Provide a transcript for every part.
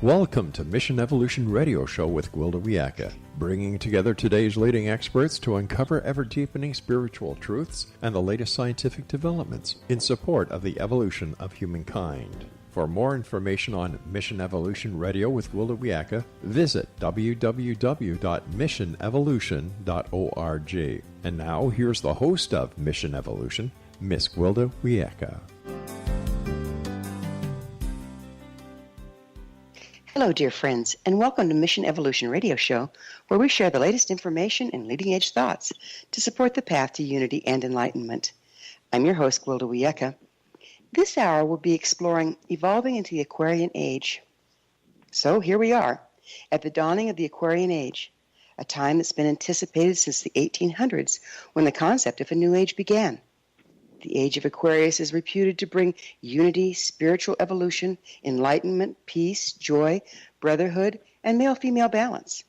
Welcome to Mission Evolution Radio Show with Gwilda Wiyaka, bringing together today's leading experts to uncover ever-deepening spiritual truths and the latest scientific developments in support of the evolution of humankind. For more information on Mission Evolution Radio with Gwilda Wiyaka, visit www.missionevolution.org. And now, here's the host of Mission Evolution, Miss Gwilda Wiyaka. Hello, dear friends, and welcome to Mission Evolution Radio Show, where we share the latest information and leading-edge thoughts to support the path to unity and enlightenment. I'm your host, Gwilda Wiyaka. This hour we'll be exploring evolving into the Aquarian Age. So here we are, at the dawning of the Aquarian Age, a time that's been anticipated since the 1800s, when the concept of a new age began. The Age of Aquarius is reputed to bring unity, spiritual evolution, enlightenment, peace, joy, brotherhood, and male-female balance.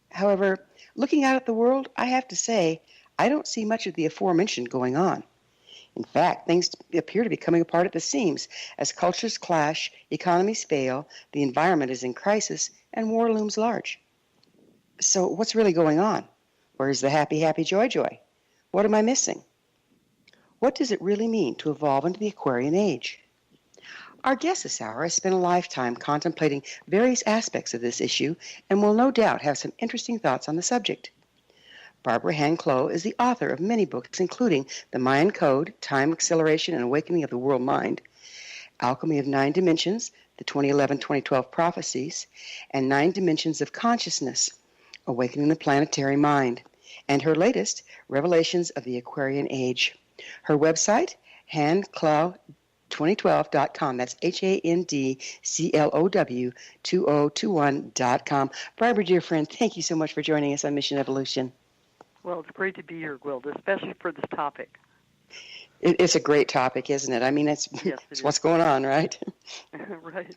However, looking out at the world, I have to say, I don't see much of the aforementioned going on. In fact, things appear to be coming apart at the seams as cultures clash, economies fail, the environment is in crisis, and war looms large. So what's really going on? Where's the happy, happy, joy, joy? What am I missing? What does it really mean to evolve into the Aquarian Age? Our guest this hour has spent a lifetime contemplating various aspects of this issue and will no doubt have some interesting thoughts on the subject. Barbara Clow is the author of many books, including The Mayan Code, Time, Acceleration, and Awakening of the World Mind, Alchemy of 9 Dimensions, the 2011-2012 Prophecies, and 9 Dimensions of Consciousness, Awakening the Planetary Mind, and her latest, Revelations of the Aquarian Age. Her website, handclow2012.com. That's HANDCLOW 2021.com. Barbara, dear friend, thank you so much for joining us on Mission Evolution. Well, it's great to be here, Gwilda, especially for this topic. It's a great topic, isn't it? I mean, it's what's going on, right? Right.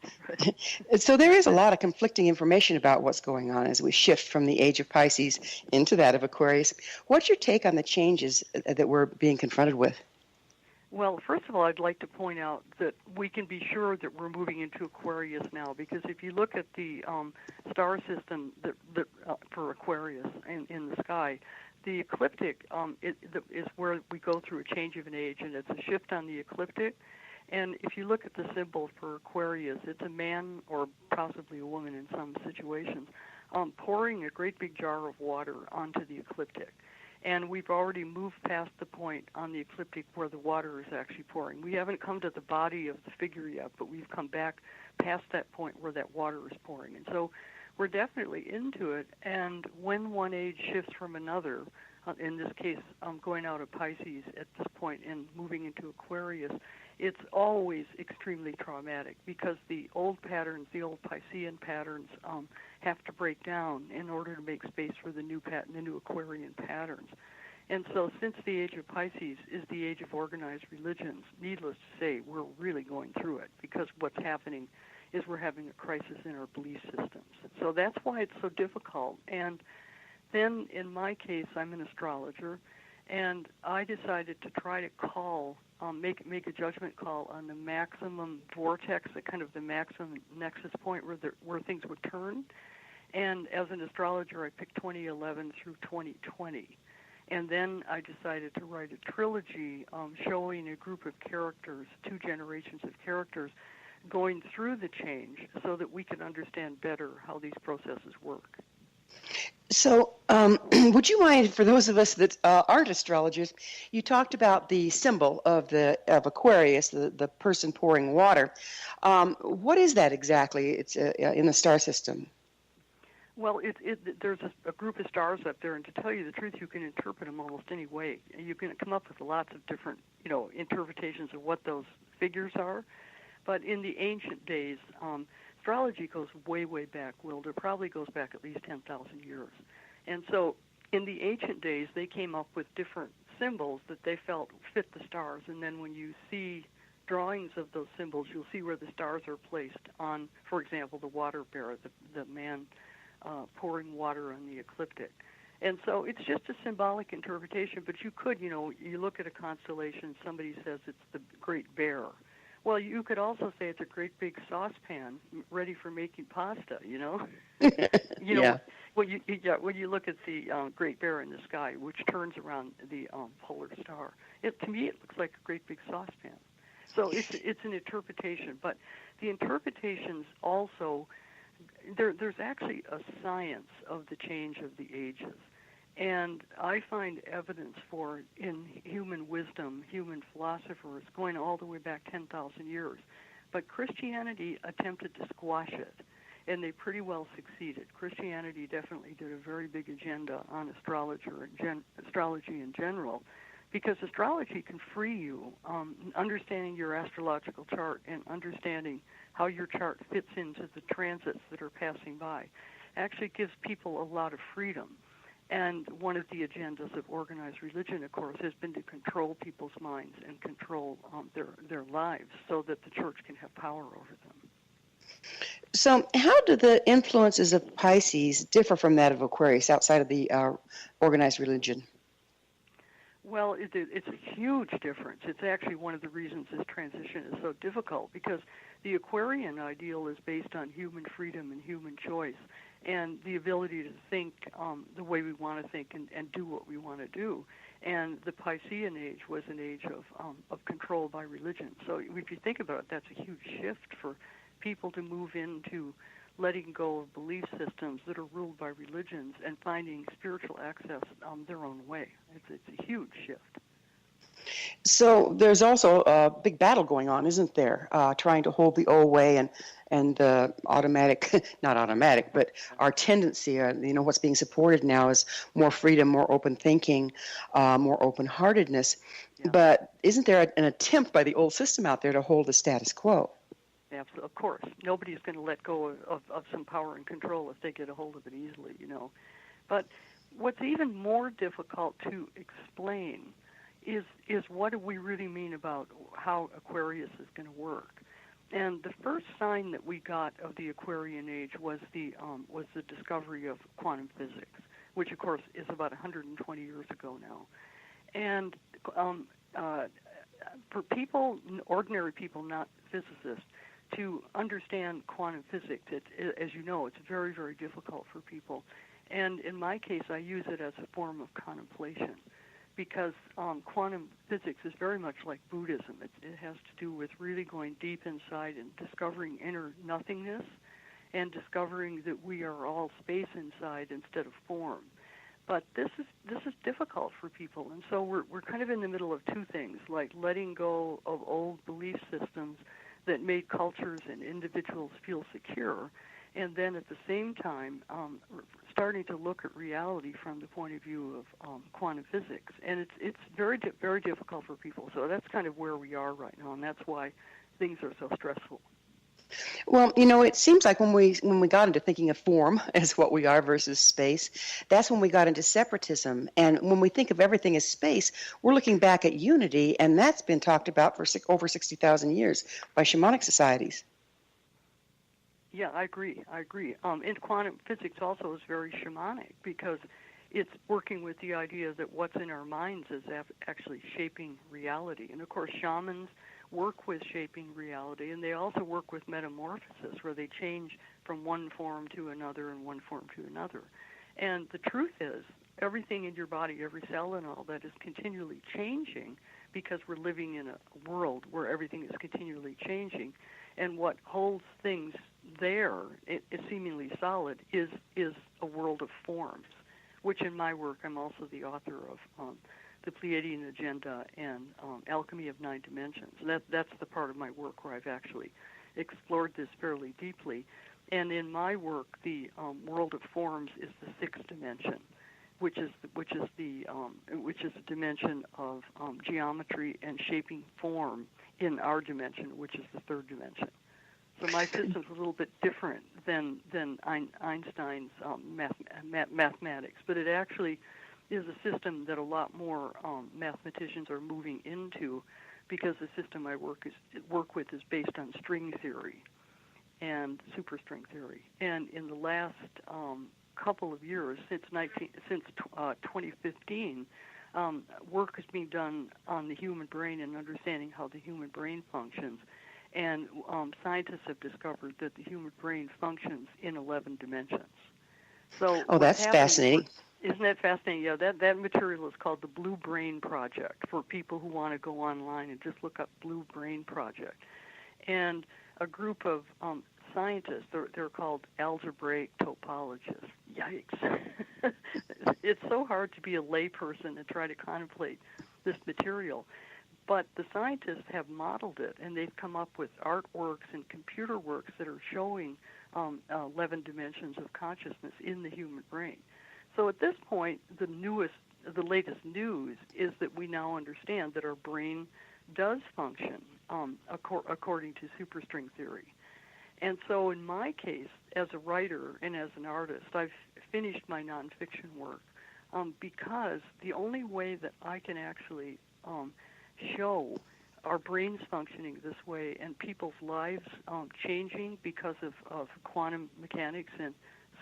So there is a lot of conflicting information about what's going on as we shift from the age of Pisces into that of Aquarius. What's your take on the changes that we're being confronted with? Well, first of all, I'd like to point out that we can be sure that we're moving into Aquarius now, because if you look at the star system that for Aquarius in the sky, the ecliptic is where we go through a change of an age, and it's a shift on the ecliptic. And if you look at the symbol for Aquarius, it's a man, or possibly a woman in some situations, pouring a great big jar of water onto the ecliptic. And we've already moved past the point on the ecliptic where the water is actually pouring. We haven't come to the body of the figure yet, but we've come back past that point where that water is pouring. And so we're definitely into it. And when one age shifts from another, in this case, going out of Pisces at this point and moving into Aquarius, it's always extremely traumatic, because the old patterns, the old Piscean patterns, have to break down in order to make space for the new Aquarian patterns. And so since the age of Pisces is the age of organized religions, needless to say, we're really going through it, because what's happening is we're having a crisis in our belief systems. So that's why it's so difficult. And then in my case, I'm an astrologer, and I decided to try to call, make a judgment call on the maximum vortex, the maximum nexus point where things would turn. And as an astrologer, I picked 2011 through 2020. And then I decided to write a trilogy showing a group of characters, 2 generations of characters, going through the change so that we can understand better how these processes work. So would you mind, for those of us that aren't astrologers, you talked about the symbol of Aquarius, the person pouring water. What is that exactly? It's in the star system. Well, there's a group of stars up there, and to tell you the truth, you can interpret them almost any way. You can come up with lots of different, interpretations of what those figures are. But in the ancient days, astrology goes way, way back, Wilder. Probably goes back at least 10,000 years. And so in the ancient days, they came up with different symbols that they felt fit the stars. And then when you see drawings of those symbols, you'll see where the stars are placed on, for example, the water bearer, the man pouring water on the ecliptic. And so it's just a symbolic interpretation, but you could, you look at a constellation, somebody says it's the Great Bear. Well, you could also say it's a great big saucepan ready for making pasta. Yeah. When you look at the Great Bear in the sky, which turns around the polar star, to me it looks like a great big saucepan. So it's an interpretation, but the interpretations also there's actually a science of the change of the ages. And I find evidence for it in human wisdom, human philosophers, going all the way back 10,000 years. But Christianity attempted to squash it, and they pretty well succeeded. Christianity definitely did a very big agenda on astrology in general, because astrology can free you. Understanding your astrological chart and understanding how your chart fits into the transits that are passing by actually gives people a lot of freedom. And one of the agendas of organized religion, of course, has been to control people's minds and control their lives so that the church can have power over them. So how do the influences of Pisces differ from that of Aquarius outside of the organized religion? Well, it's a huge difference. It's actually one of the reasons this transition is so difficult, because the Aquarian ideal is based on human freedom and human choice, and the ability to think the way we want to think and do what we want to do. And the Piscean age was an age of control by religion. So if you think about it, that's a huge shift for people to move into letting go of belief systems that are ruled by religions and finding spiritual access their own way. It's a huge shift. So there's also a big battle going on, isn't there? Trying to hold the old way and the not automatic, but our tendency, what's being supported now is more freedom, more open thinking, more open-heartedness. Yeah. But isn't there an attempt by the old system out there to hold the status quo? Absolutely. Of course. Nobody's going to let go of some power and control if they get a hold of it easily, But what's even more difficult to explain is what do we really mean about how Aquarius is going to work. And the first sign that we got of the Aquarian Age was the discovery of quantum physics, which, of course, is about 120 years ago now. And for people, ordinary people, not physicists, to understand quantum physics, as you know, it's very, very difficult for people. And in my case, I use it as a form of contemplation, because quantum physics is very much like Buddhism. It has to do with really going deep inside and discovering inner nothingness and discovering that we are all space inside instead of form. But this is difficult for people, and so we're kind of in the middle of two things, like letting go of old belief systems that made cultures and individuals feel secure, and then at the same time starting to look at reality from the point of view of quantum physics. And it's very, very difficult for people. So that's kind of where we are right now, and that's why things are so stressful. Well, it seems like when we got into thinking of form as what we are versus space, that's when we got into separatism. And when we think of everything as space, we're looking back at unity, and that's been talked about for over 60,000 years by shamanic societies. Yeah, I agree. And quantum physics also is very shamanic, because it's working with the idea that what's in our minds is actually shaping reality. And, of course, shamans work with shaping reality, and they also work with metamorphosis, where they change from one form to another and one form to another. And the truth is, everything in your body, every cell and all that, is continually changing, because we're living in a world where everything is continually changing. And what holds things there, it is seemingly solid, is a world of forms, which in my work I'm also the author of the Pleiadian Agenda and Alchemy of 9 Dimensions. That's the part of my work where I've actually explored this fairly deeply. And in my work, the world of forms is the 6th dimension, which is a dimension of geometry and shaping form in our dimension, which is the 3rd dimension. So my system's a little bit different than Einstein's mathematics, but it actually is a system that a lot more mathematicians are moving into, because the system I work with is based on string theory and superstring theory. And in the last couple of years, since 2015, work is being done on the human brain and understanding how the human brain functions. And scientists have discovered that the human brain functions in 11 dimensions. So that's fascinating. Isn't that fascinating? Yeah, that material is called the Blue Brain Project for people who want to go online and just look up Blue Brain Project. And a group of scientists, they're called algebraic topologists. Yikes. It's so hard to be a layperson and try to contemplate this material. But the scientists have modeled it, and they've come up with artworks and computer works that are showing 11 dimensions of consciousness in the human brain. So at this point, the latest news is that we now understand that our brain does function according to superstring theory. And so in my case, as a writer and as an artist, I've finished my nonfiction work because the only way that I can actually show our brains functioning this way and people's lives changing because of quantum mechanics and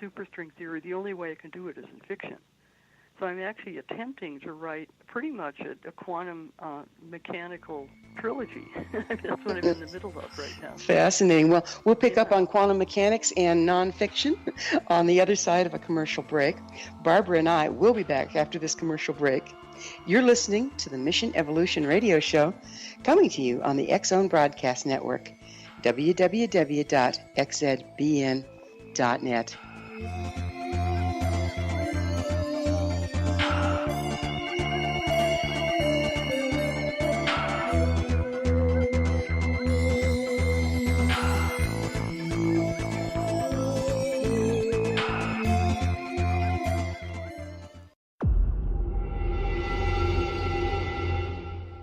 superstring theory, the only way I can do it is in fiction. So I'm actually attempting to write pretty much a quantum mechanical trilogy. That's what I'm in the middle of right now. Fascinating. Well, we'll pick up on quantum mechanics and nonfiction on the other side of a commercial break. Barbara and I will be back after this commercial break. You're listening to the Mission Evolution Radio Show, coming to you on the X-Zone Broadcast Network, www.xzbn.net.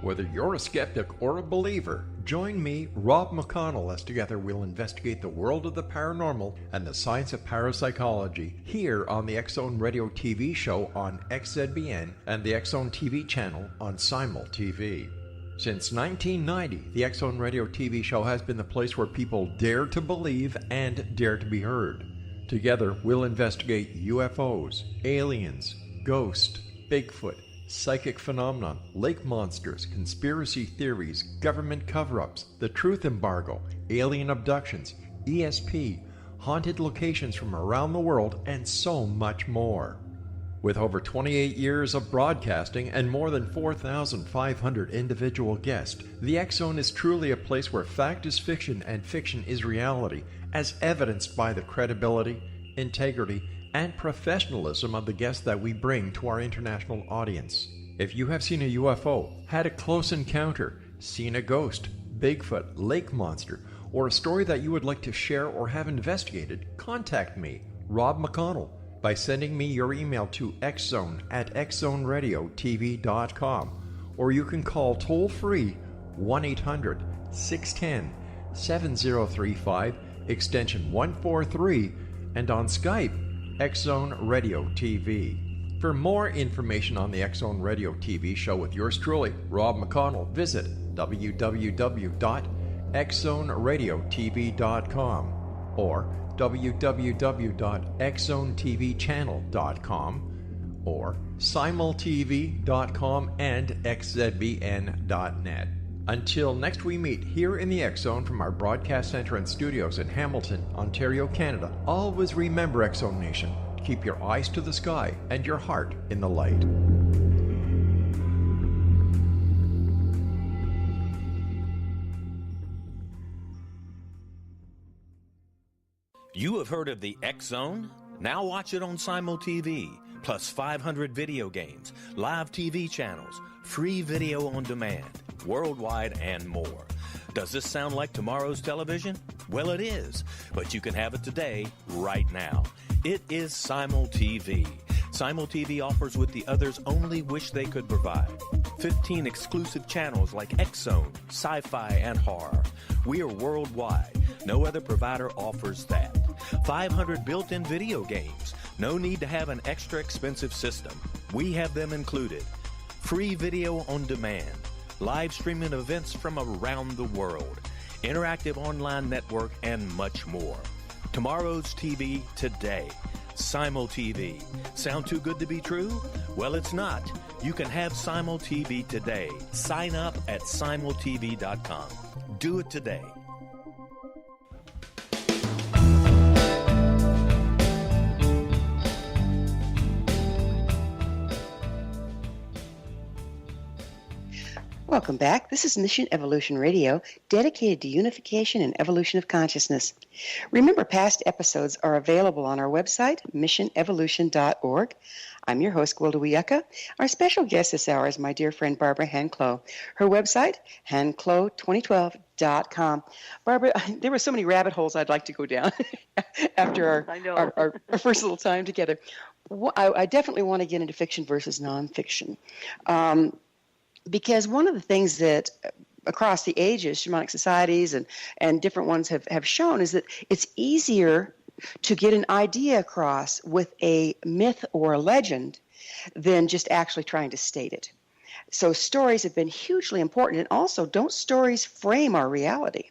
Whether you're a skeptic or a believer, join me, Rob McConnell, as together we'll investigate the world of the paranormal and the science of parapsychology here on the X-Zone Radio TV show on XZBN and the X-Zone TV channel on Simul TV. Since 1990, the X-Zone Radio TV show has been the place where people dare to believe and dare to be heard. Together, we'll investigate UFOs, aliens, ghosts, Bigfoot, psychic phenomenon, lake monsters, conspiracy theories, government cover-ups, the truth embargo, alien abductions, ESP, haunted locations from around the world, and so much more. With over 28 years of broadcasting and more than 4,500 individual guests, the X-Zone is truly a place where fact is fiction and fiction is reality, as evidenced by the credibility, integrity, and professionalism of the guests that we bring to our international audience. If you have seen a UFO, had a close encounter, seen a ghost, Bigfoot, lake monster, or a story that you would like to share or have investigated, contact me, Rob McConnell, by sending me your email to xzone@xzoneradiotv.com, or you can call toll-free 1-800-610-7035, extension 143, and on Skype, X-Zone Radio TV. For more information on the X-Zone Radio TV show with yours truly, Rob McConnell, visit www.xzoneradiotv.com or www.xzonetvchannel.com or simultv.com and xzbn.net. Until next we meet here in the X-Zone from our broadcast center and studios in Hamilton, Ontario, Canada, always remember, X-Zone Nation, keep your eyes to the sky and your heart in the light. You have heard of the X-Zone? Now watch it on Simul TV, plus 500 video games, live TV channels, free video on demand, worldwide, and more. Does this sound like tomorrow's television? Well, it is, but you can have it today, right now. It is Simul TV. Simul TV offers what the others only wish they could provide. 15 exclusive channels like X-Zone, Sci-Fi, and Horror. We are worldwide. No other provider offers that. 500 built-in video games. No need to have an extra expensive system. We have them included. Free video on demand. Live streaming events from around the world. Interactive online network, and much more. Tomorrow's TV today. Simul TV. Sound too good to be true? Well, it's not. You can have Simul TV today. Sign up at simultv.com. Do it today. Welcome back. This is Mission Evolution Radio, dedicated to unification and evolution of consciousness. Remember, past episodes are available on our website, missionevolution.org. I'm your host, Gwilda Wiyaka. Our special guest this hour is my dear friend, Barbara Clow. Her website, handclow2012.com. Barbara, there were so many rabbit holes I'd like to go down after our first little time together. I definitely want to get into fiction versus nonfiction. Because one of the things that across the ages, shamanic societies and different ones have shown is that it's easier to get an idea across with a myth or a legend than just actually trying to state it. So stories have been hugely important, and also, don't stories frame our reality?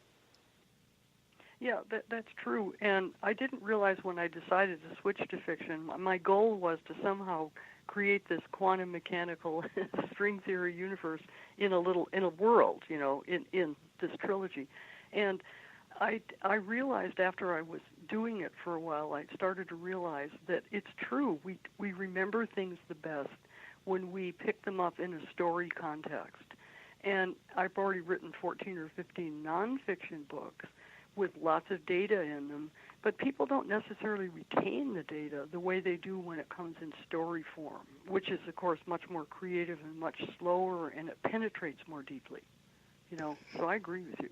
Yeah, that's true. And I didn't realize when I decided to switch to fiction, my goal was to somehow create this quantum mechanical string theory universe in a world, in this trilogy. And I realized after I was doing it for a while, I started to realize that it's true. We remember things the best when we pick them up in a story context. And I've already written 14 or 15 nonfiction books with lots of data in them, but people don't necessarily retain the data the way they do when it comes in story form, which is, of course, much more creative and much slower, and it penetrates more deeply. So I agree with you.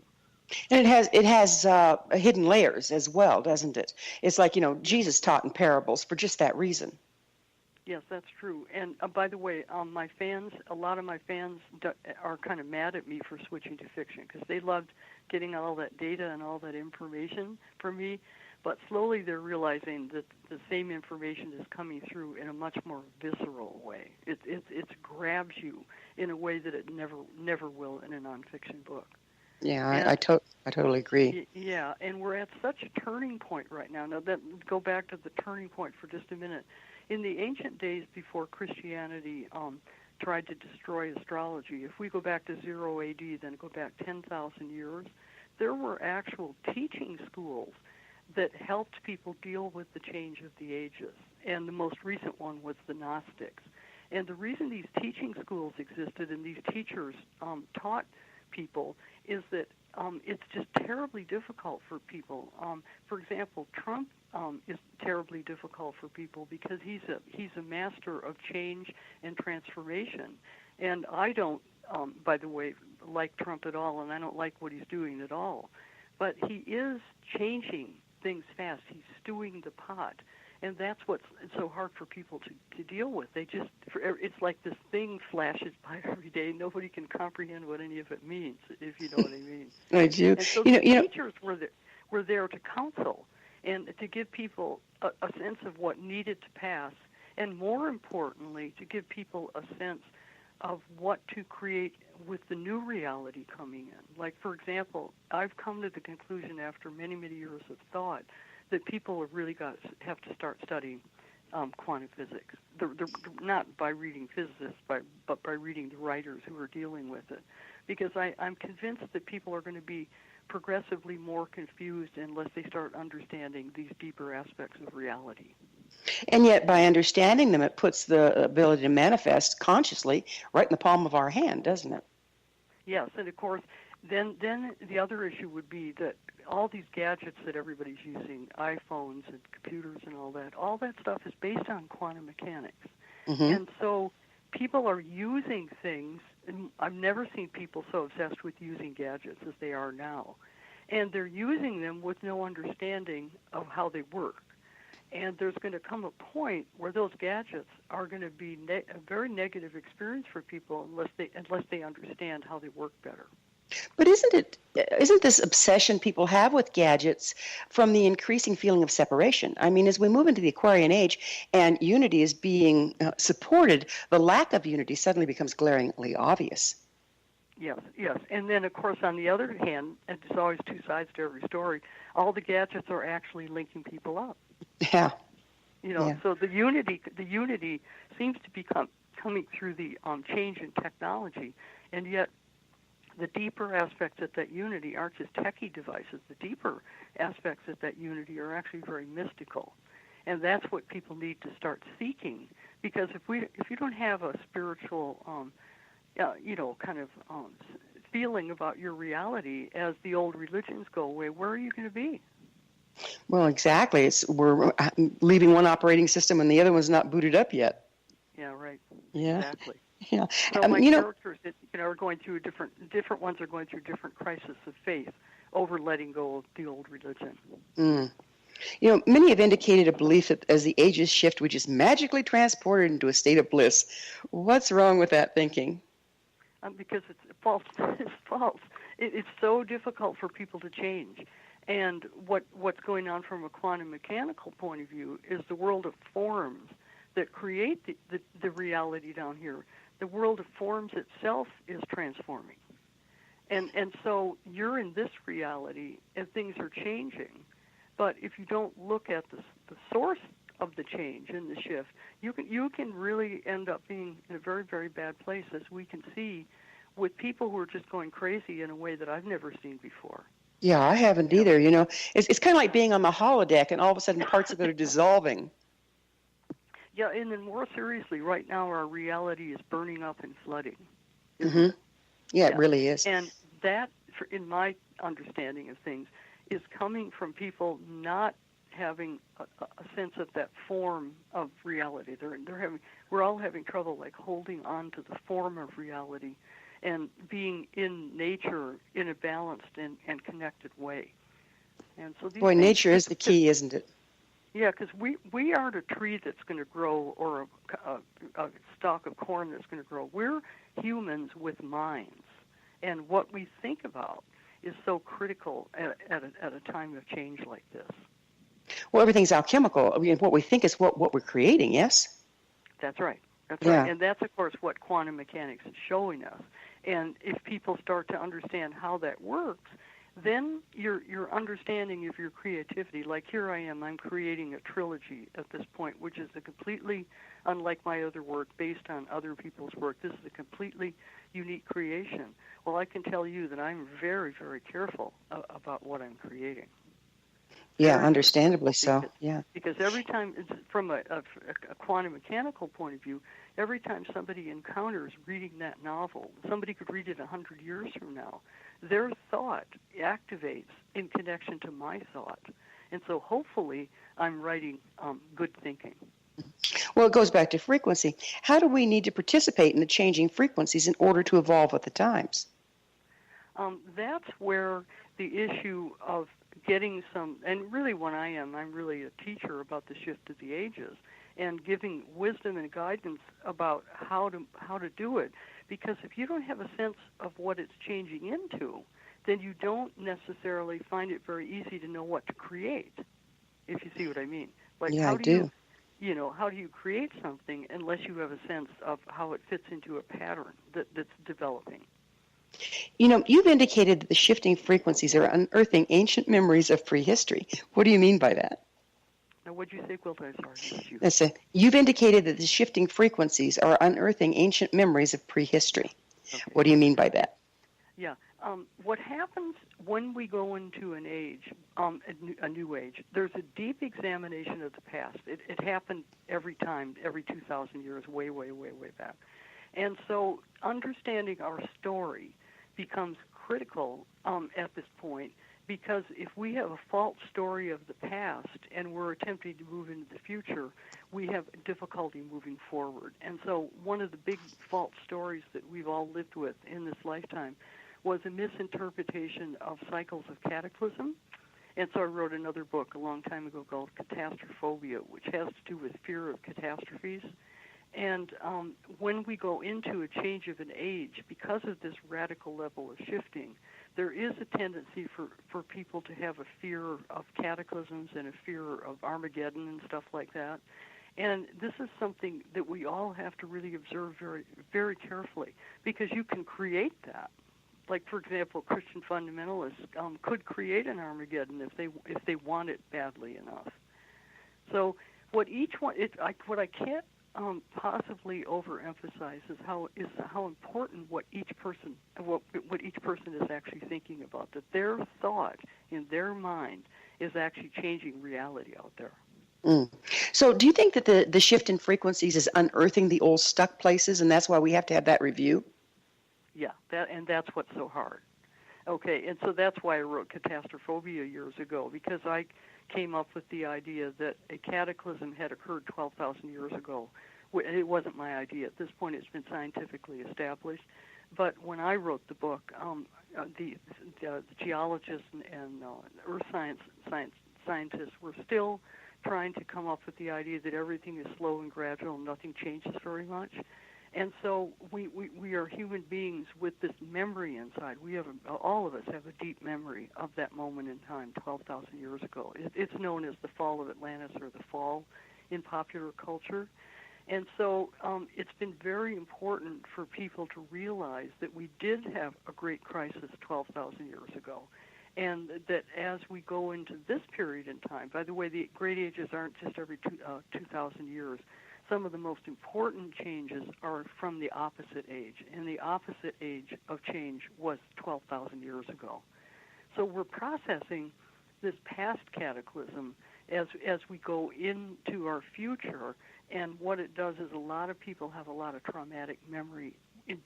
And it has hidden layers as well, doesn't it? It's like, Jesus taught in parables for just that reason. Yes, that's true. And by the way, a lot of my fans are kind of mad at me for switching to fiction because they loved getting all that data and all that information from me. But slowly they're realizing that the same information is coming through in a much more visceral way. It grabs you in a way that it never will in a nonfiction book. Yeah, I totally agree. Yeah, and we're at such a turning point right now. Now, go back to the turning point for just a minute. In the ancient days before Christianity tried to destroy astrology, if we go back to 0 AD, then go back 10,000 years, there were actual teaching schools that helped people deal with the change of the ages. And the most recent one was the Gnostics. And the reason these teaching schools existed and these teachers taught people is that it's just terribly difficult for people. For example, Trump is terribly difficult for people because he's a master of change and transformation. And I don't, by the way, like Trump at all, and I don't like what he's doing at all. But he is changing things fast. He's stewing the pot. And that's what's so hard for people to deal with. It's like this thing flashes by every day. Nobody can comprehend what any of it means, if you know what I mean. I do. And so the teachers were there to counsel and to give people a sense of what needed to pass, and more importantly, to give people a sense of what to create with the new reality coming in. Like, for example, I've come to the conclusion after many, many years of thought that people have really have to start studying quantum physics. They're not by reading physicists, but by reading the writers who are dealing with it. Because I'm convinced that people are going to be progressively more confused unless they start understanding these deeper aspects of reality. And yet, by understanding them, it puts the ability to manifest consciously right in the palm of our hand, doesn't it? Yes, and of course, then the other issue would be that all these gadgets that everybody's using, iPhones and computers and all that stuff is based on quantum mechanics. Mm-hmm. And so people are using things, and I've never seen people so obsessed with using gadgets as they are now. And they're using them with no understanding of how they work. And there's going to come a point where those gadgets are going to be a very negative experience for people unless they understand how they work better. But isn't this obsession people have with gadgets from the increasing feeling of separation? I mean, as we move into the Aquarian Age and unity is being supported, the lack of unity suddenly becomes glaringly obvious. Yes. And then, of course, on the other hand, and there's always two sides to every story, all the gadgets are actually linking people up. Yeah. So the unity seems to be coming through the change in technology, and yet the deeper aspects of that unity aren't just techie devices. The deeper aspects of that unity are actually very mystical, and that's what people need to start seeking. Because if you don't have a spiritual kind of feeling about your reality as the old religions go away, where are you going to be? Well, exactly. We're leaving one operating system and the other one's not booted up yet. Yeah, right. Yeah. Exactly. Yeah. So my characters, are going through different ones are going through different crises of faith over letting go of the old religion. Mm. Many have indicated a belief that as the ages shift, we just magically transported into a state of bliss. What's wrong with that thinking? Because it's false. It's false. It's so difficult for people to change. And what's going on from a quantum mechanical point of view is the world of forms that create the reality down here. The world of forms itself is transforming. And so you're in this reality and things are changing. But if you don't look at the source of the change and the shift, you can really end up being in a very, very bad place, as we can see with people who are just going crazy in a way that I've never seen before. Yeah, I haven't either. It's kind of like being on the holodeck and all of a sudden parts of it are dissolving. Yeah, and then more seriously, right now our reality is burning up and flooding. Mm-hmm. Yeah, it really is. And that, in my understanding of things, is coming from people not having a sense of that form of reality. We're all having trouble like holding on to the form of reality and being in nature in a balanced and connected way. And so boy, nature is the key, isn't it? Yeah, because we aren't a tree that's going to grow or a stalk of corn that's going to grow. We're humans with minds, and what we think about is so critical at a time of change like this. Well, everything's alchemical. I mean, what we think is what we're creating, yes? That's right. That's right. And that's, of course, what quantum mechanics is showing us. And if people start to understand how that works, then your understanding of your creativity, like here I am, I'm creating a trilogy at this point, which is a completely, unlike my other work, based on other people's work. This is a completely unique creation. Well, I can tell you that I'm very, very careful about what I'm creating. Yeah, understandably so. Yeah. Because every time, from a quantum mechanical point of view, every time somebody encounters reading that novel, somebody could read it 100 years from now, their thought activates in connection to my thought. And so hopefully I'm writing good thinking. Well, it goes back to frequency. How do we need to participate in the changing frequencies in order to evolve with the times? That's where the issue of getting some, and really I'm really a teacher about the shift of the ages and giving wisdom and guidance about how to do it. Because if you don't have a sense of what it's changing into, then you don't necessarily find it very easy to know what to create, if you see what I mean. Like, yeah, how I do. How do you create something unless you have a sense of how it fits into a pattern that's developing? You've indicated that the shifting frequencies are unearthing ancient memories of prehistory. What do you mean by that? Now, what did you say, Quilty? Sorry. Listen, you've indicated that the shifting frequencies are unearthing ancient memories of prehistory. Okay. What do you mean by that? Yeah. What happens when we go into an age, a new age, there's a deep examination of the past. It happened every time, every 2,000 years, way, way, way, way back. And so understanding our story becomes critical at this point, because if we have a false story of the past and we're attempting to move into the future, we have difficulty moving forward. And so one of the big false stories that we've all lived with in this lifetime was a misinterpretation of cycles of cataclysm. And so I wrote another book a long time ago called Catastrophophobia, which has to do with fear of catastrophes. And when we go into a change of an age, because of this radical level of shifting, there is a tendency for people to have a fear of cataclysms and a fear of Armageddon and stuff like that. And this is something that we all have to really observe very, very carefully, because you can create that. Like, for example, Christian fundamentalists could create an Armageddon if they want it badly enough. So what I can't possibly overemphasize is how important what each person is actually thinking about. That their thought in their mind is actually changing reality out there. Mm. So, do you think that the shift in frequencies is unearthing the old stuck places, and that's why we have to have that review? Yeah, that's what's so hard. Okay, and so that's why I wrote Catastrophobia years ago, because I came up with the idea that a cataclysm had occurred 12,000 years ago. It wasn't my idea. At this point, it's been scientifically established. But when I wrote the book, the geologists and earth scientists were still trying to come up with the idea that everything is slow and gradual and nothing changes very much. And so we are human beings with this memory inside. All of us have a deep memory of that moment in time 12,000 years ago. It's known as the fall of Atlantis, or the fall in popular culture. And so it's been very important for people to realize that we did have a great crisis 12,000 years ago. And that as we go into this period in time, by the way, the great ages aren't just every 2,000 years. Some of the most important changes are from the opposite age, and the opposite age of change was 12,000 years ago. So we're processing this past cataclysm as we go into our future, and what it does is a lot of people have a lot of traumatic memory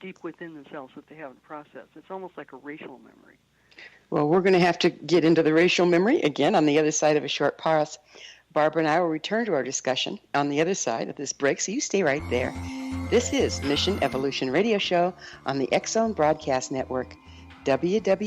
deep within themselves that they haven't processed. It's almost like a racial memory. Well, we're going to have to get into the racial memory again on the other side of a short pause. Barbara and I will return to our discussion on the other side of this break, so you stay right there. This is Mission Evolution Radio Show on the X-Zone Broadcast Network, www.xzbn.net.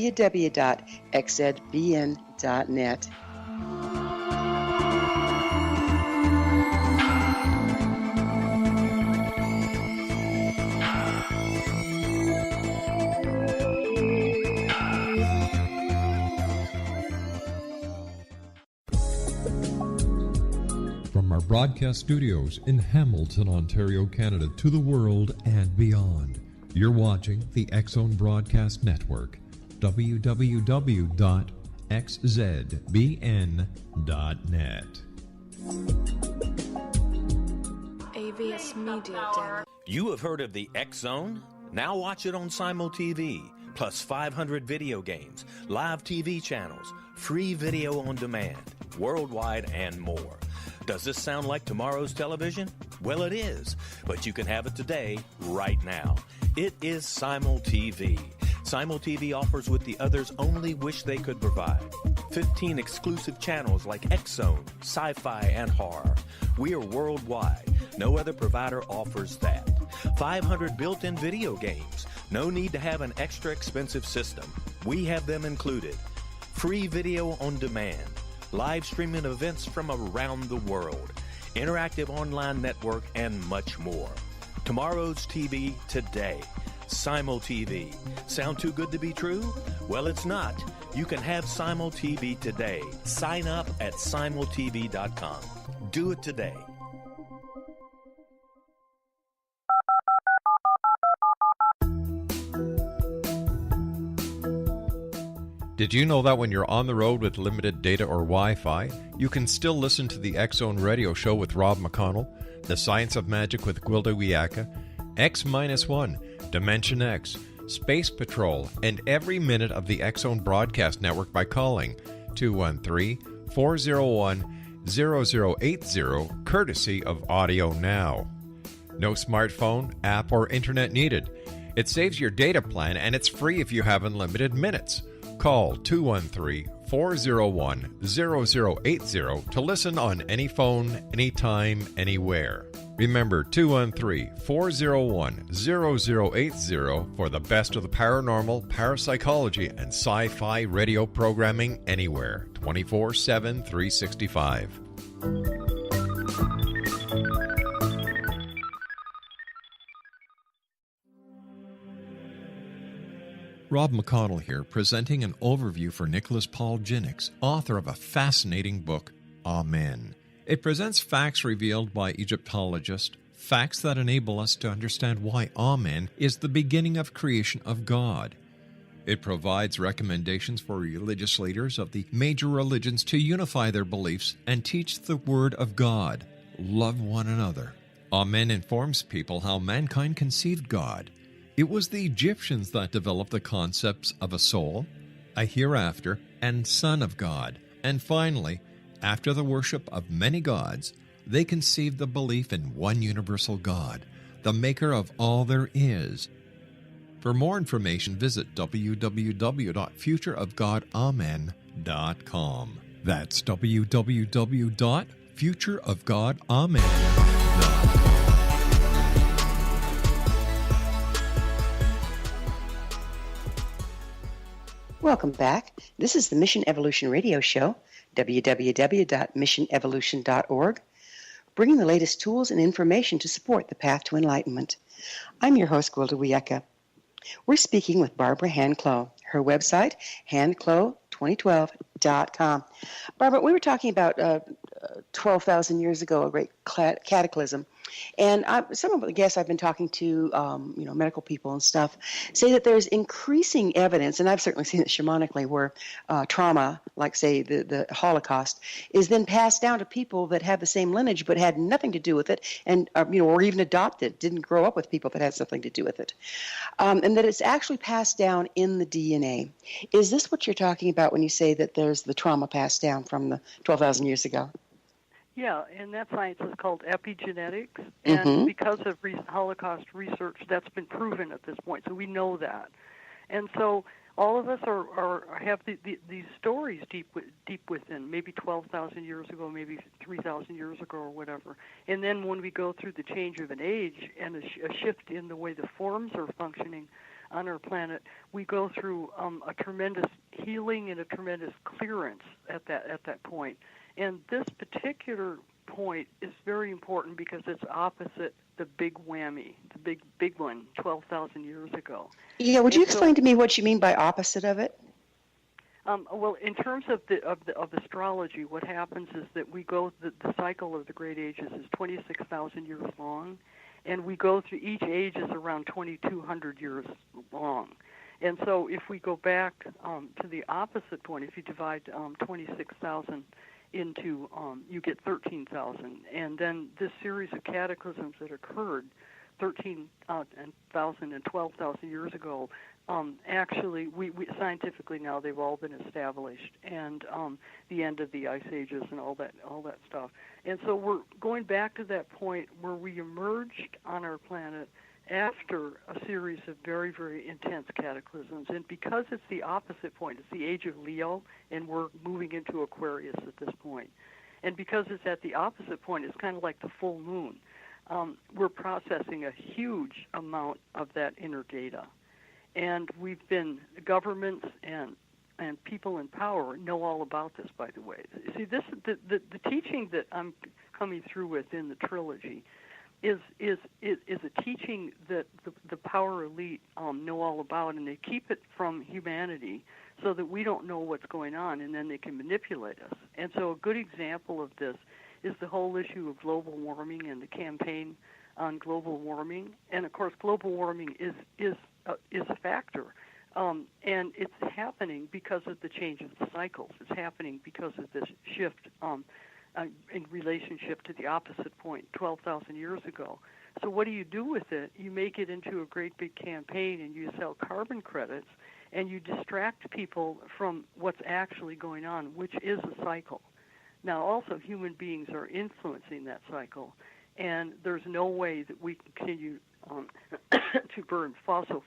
From our broadcast studios in Hamilton, Ontario, Canada, to the world and beyond, you're watching the X-Zone Broadcast Network, www.xzbn.net. AVS Media Den. You have heard of the X-Zone? Now watch it on Simul TV, plus 500 video games, live TV channels, free video on demand, worldwide, and more. Does this sound like tomorrow's television? Well, it is, but you can have it today, right now. It is Simul TV. Simul TV offers what the others only wish they could provide. 15 exclusive channels like X-Zone, Sci-Fi, and Horror. We are worldwide. No other provider offers that. 500 built-in video games. No need to have an extra expensive system. We have them included. Free video on demand. Live streaming events from around the world, interactive online network, and much more. Tomorrow's TV today. Simul TV. Sound too good to be true? Well, it's not. You can have Simul TV today. Sign up at simultv.com. Do it today. Did you know that when you're on the road with limited data or Wi-Fi, you can still listen to the X-Zone Radio Show with Rob McConnell, The Science of Magic with Gwilda Wiyaka, X-1, Dimension X, Space Patrol, and every minute of the X-Zone Broadcast Network by calling 213-401-0080, courtesy of Audio Now. No smartphone, app, or internet needed. It saves your data plan, and it's free if you have unlimited minutes. Call 213-401-0080 to listen on any phone, anytime, anywhere. Remember 213-401-0080 for the best of the paranormal, parapsychology, and sci-fi radio programming anywhere, 24/7, 365. Rob McConnell here, presenting an overview for Nicholas Paul Jennings, author of a fascinating book, Amen. It presents facts revealed by Egyptologists, facts that enable us to understand why Amen is the beginning of creation of God. It provides recommendations for religious leaders of the major religions to unify their beliefs and teach the Word of God. Love one another. Amen informs people how mankind conceived God. It was the Egyptians that developed the concepts of a soul, a hereafter, and Son of God. And finally, after the worship of many gods, they conceived the belief in one universal God, the maker of all there is. For more information, visit www.futureofgodamen.com. That's www.futureofgodamen.com. Welcome back. This is the Mission Evolution Radio Show, www.missionevolution.org, bringing the latest tools and information to support the path to enlightenment. I'm your host, Gwilda Wiyaka. We're speaking with Barbara Clow. Her website, handclow2012.com. Barbara, we were talking about 12,000 years ago, a great cataclysm. And some of the guests I've been talking to, medical people and stuff, say that there's increasing evidence, and I've certainly seen it shamanically, where trauma, like, say, the Holocaust, is then passed down to people that have the same lineage but had nothing to do with it, and or even adopted, didn't grow up with people that had something to do with it, and that it's actually passed down in the DNA. Is this what you're talking about when you say that there's the trauma passed down from the 12,000 years ago? Yeah, and that science is called epigenetics, and because of Holocaust research, that's been proven at this point, so we know that. And so all of us have these stories deep within, maybe 12,000 years ago, maybe 3,000 years ago or whatever. And then when we go through the change of an age and a shift in the way the forms are functioning on our planet, we go through a tremendous healing and a tremendous clearance at that point. And this particular point is very important because it's opposite the big whammy, the big one, 12,000 years ago. Yeah, would you explain to me what you mean by opposite of it? Well, in terms of astrology, what happens is that we go the cycle of the great ages is 26,000 years long, and we go through each age is around 2,200 years long. And so if we go back to the opposite point, if you divide 26,000 into, you get 13,000. And then this series of cataclysms that occurred 13,000 and 12,000 years ago, actually, we scientifically now they've all been established, and the end of the ice ages and all that stuff. And so we're going back to that point where we emerged on our planet after a series of very, very intense cataclysms. And because it's the opposite point, it's the age of Leo, and we're moving into Aquarius at this point. And because it's at the opposite point, it's kind of like the full moon. We're processing a huge amount of that inner data. And governments and people in power know all about this, by the way. See, this the teaching that I'm coming through with in the trilogy is a teaching that the power elite know all about, and they keep it from humanity so that we don't know what's going on, and then they can manipulate us. And so a good example of this is the whole issue of global warming and the campaign on global warming. And of course, global warming is a factor, and it's happening because of the change of the cycles. It's happening because of this shift in relationship to the opposite point 12,000 years ago. So what do you do with it? You make it into a great big campaign, and you sell carbon credits, and you distract people from what's actually going on, which is a cycle. Now, also, human beings are influencing that cycle, and there's no way that we can continue to burn fossil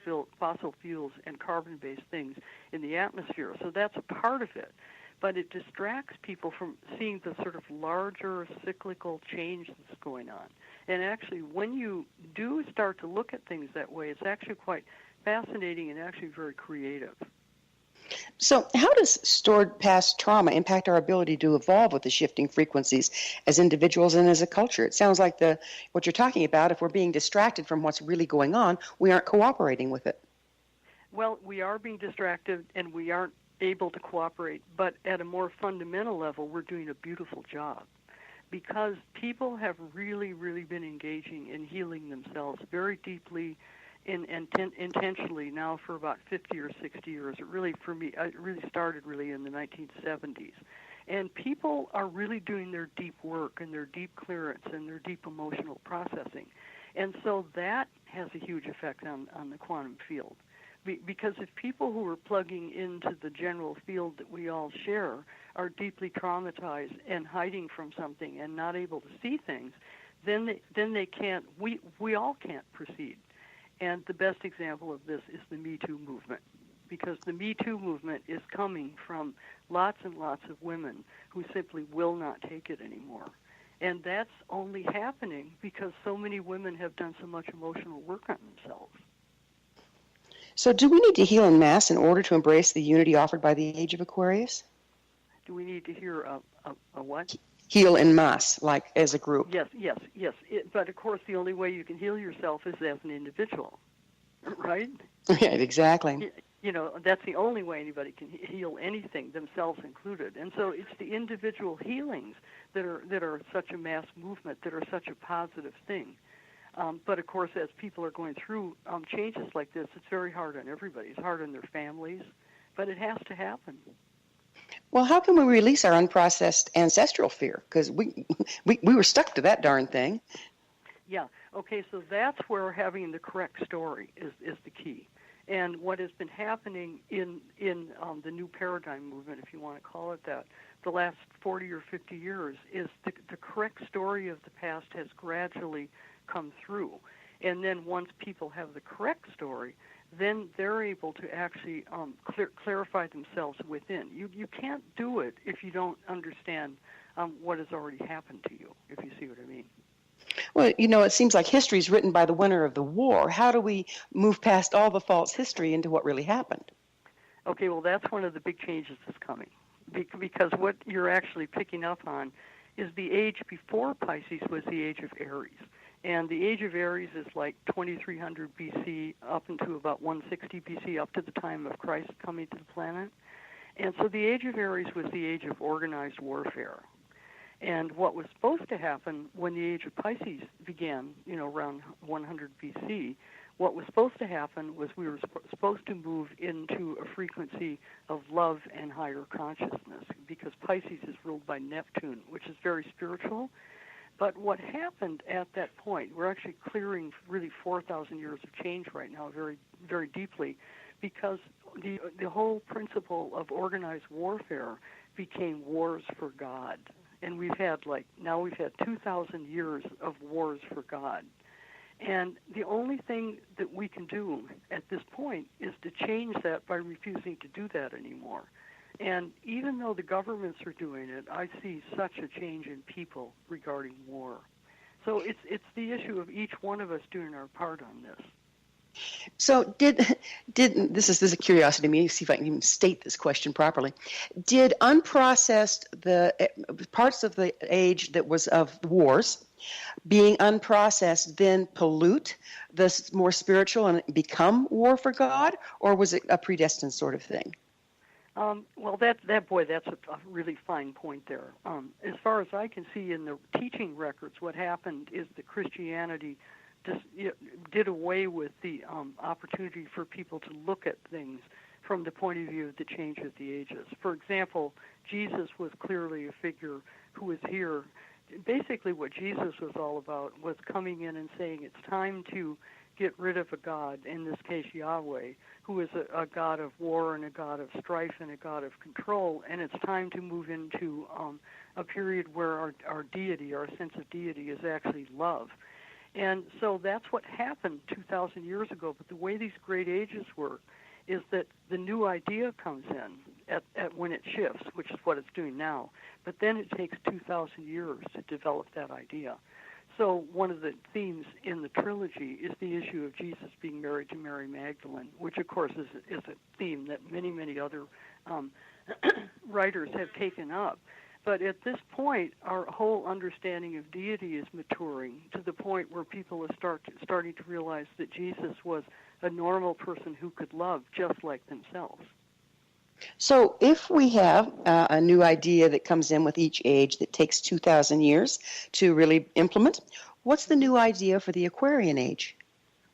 fuels and carbon-based things in the atmosphere. So that's a part of it. But it distracts people from seeing the sort of larger cyclical change that's going on. And actually, when you do start to look at things that way, it's actually quite fascinating and actually very creative. So how does stored past trauma impact our ability to evolve with the shifting frequencies as individuals and as a culture? It sounds like what you're talking about, if we're being distracted from what's really going on, we aren't cooperating with it. Well, we are being distracted, and we aren't able to cooperate, but at a more fundamental level, we're doing a beautiful job, because people have really, really been engaging in healing themselves very deeply and intentionally now for about 50 or 60 years. It really, for me, it really started really in the 1970s. And people are really doing their deep work and their deep clearance and their deep emotional processing. And so that has a huge effect on the quantum field. Because if people who are plugging into the general field that we all share are deeply traumatized and hiding from something and not able to see things, then they can't, we all can't proceed. And the best example of this is the Me Too movement, because the Me Too movement is coming from lots and lots of women who simply will not take it anymore. And that's only happening because so many women have done so much emotional work on themselves. So do we need to heal en masse in order to embrace the unity offered by the Age of Aquarius? Do we need to hear a what? Heal en masse, like as a group. Yes. But of course, the only way you can heal yourself is as an individual, right? Yeah, exactly. You know, that's the only way anybody can heal anything, themselves included. And so it's the individual healings that are such a mass movement, that are such a positive thing. But of course, as people are going through changes like this, it's very hard on everybody. It's hard on their families, but it has to happen. Well, how can we release our unprocessed ancestral fear? Because we were stuck to that darn thing. Yeah. Okay. So that's where having the correct story is the key. And what has been happening in the new paradigm movement, if you want to call it that, the last 40 or 50 years, is the correct story of the past has gradually come through. And then once people have the correct story, then they're able to actually clarify themselves within. You can't do it if you don't understand what has already happened to you, if you see what I mean. Well, you know, it seems like history is written by the winner of the war. How do we move past all the false history into what really happened? Okay, well, that's one of the big changes that's coming. Because what you're actually picking up on is the age before Pisces was the Age of Aries. And the Age of Aries is like 2300 BC up into about 160 BC, up to the time of Christ coming to the planet. And so the Age of Aries was the age of organized warfare. And what was supposed to happen when the Age of Pisces began, you know, around 100 BC, what was supposed to happen was we were supposed to move into a frequency of love and higher consciousness, because Pisces is ruled by Neptune, which is very spiritual. But what happened at that point, we're actually clearing really 4,000 years of change right now, very, very deeply, because the whole principle of organized warfare became wars for God. And we've had 2,000 years of wars for God. And the only thing that we can do at this point is to change that by refusing to do that anymore. And even though the governments are doing it, I see such a change in people regarding war. So it's the issue of each one of us doing our part on this. So did this is a curiosity to me, see if I can even state this question properly. Did unprocessed the parts of the age that was of wars, being unprocessed, then pollute the more spiritual and become war for God, or was it a predestined sort of thing? Well, that's a really fine point there. As far as I can see in the teaching records, what happened is that Christianity just did away with the opportunity for people to look at things from the point of view of the change of the ages. For example, Jesus was clearly a figure who was here. Basically, what Jesus was all about was coming in and saying it's time to get rid of a god, in this case Yahweh, who is a god of war and a god of strife and a god of control, and it's time to move into a period where our deity, our sense of deity, is actually love. And so that's what happened 2,000 years ago. But the way these great ages work is that the new idea comes in at when it shifts, which is what it's doing now. But then it takes 2,000 years to develop that idea. So one of the themes in the trilogy is the issue of Jesus being married to Mary Magdalene, which, of course, is a theme that many, many other writers have taken up. But at this point, our whole understanding of deity is maturing to the point where people are starting to realize that Jesus was a normal person who could love just like themselves. So if we have a new idea that comes in with each age that takes 2,000 years to really implement, what's the new idea for the Aquarian Age?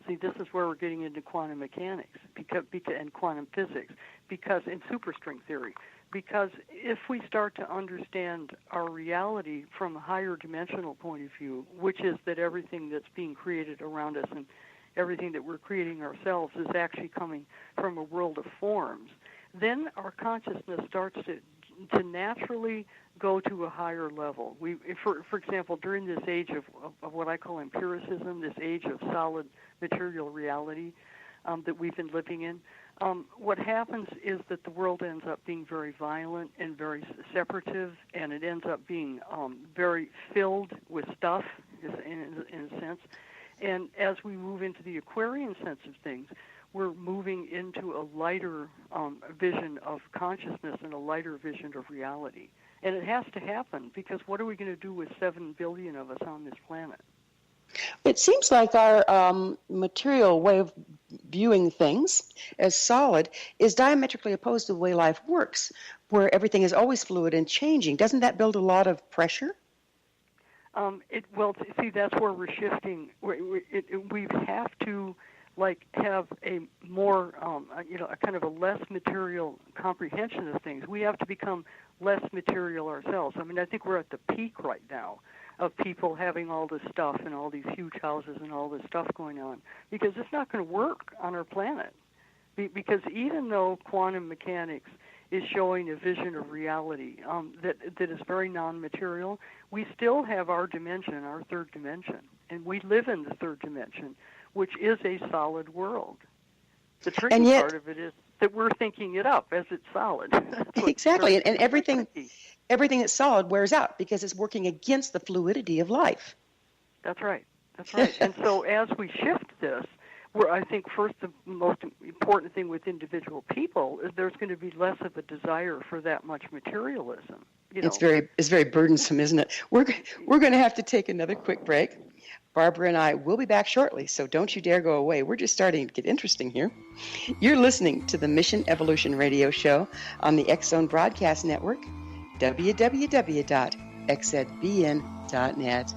See, this is where we're getting into quantum mechanics and quantum physics, because in superstring theory. Because if we start to understand our reality from a higher dimensional point of view, which is that everything that's being created around us and everything that we're creating ourselves is actually coming from a world of forms, then our consciousness starts to to naturally go to a higher level. For example, during this age of what I call empiricism, this age of solid material reality that we've been living in, what happens is that the world ends up being very violent and very separative, and it ends up being very filled with stuff, in a sense. And as we move into the Aquarian sense of things, we're moving into a lighter vision of consciousness and a lighter vision of reality. And it has to happen, because what are we going to do with 7 billion of us on this planet? It seems like our material way of viewing things as solid is diametrically opposed to the way life works, where everything is always fluid and changing. Doesn't that build a lot of pressure? See, that's where we're shifting. We have to have a more, a kind of a less material comprehension of things. We have to become less material ourselves. I mean, I think we're at the peak right now of people having all this stuff and all these huge houses and all this stuff going on, because it's not going to work on our planet. Because even though quantum mechanics is showing a vision of reality that is very non-material, we still have our dimension, our third dimension, and we live in the third dimension, which is a solid world. The tricky part of it is that we're thinking it up as it's solid. Exactly, and everything that's solid wears out because it's working against the fluidity of life. That's right. And so as we shift this, I think first the most important thing with individual people is there's going to be less of a desire for that much materialism. It's very burdensome, isn't it? We're going to have to take another quick break. Barbara and I will be back shortly, so don't you dare go away. We're just starting to get interesting here. You're listening to the Mission Evolution Radio Show on the X Zone Broadcast Network, www.xzbn.net.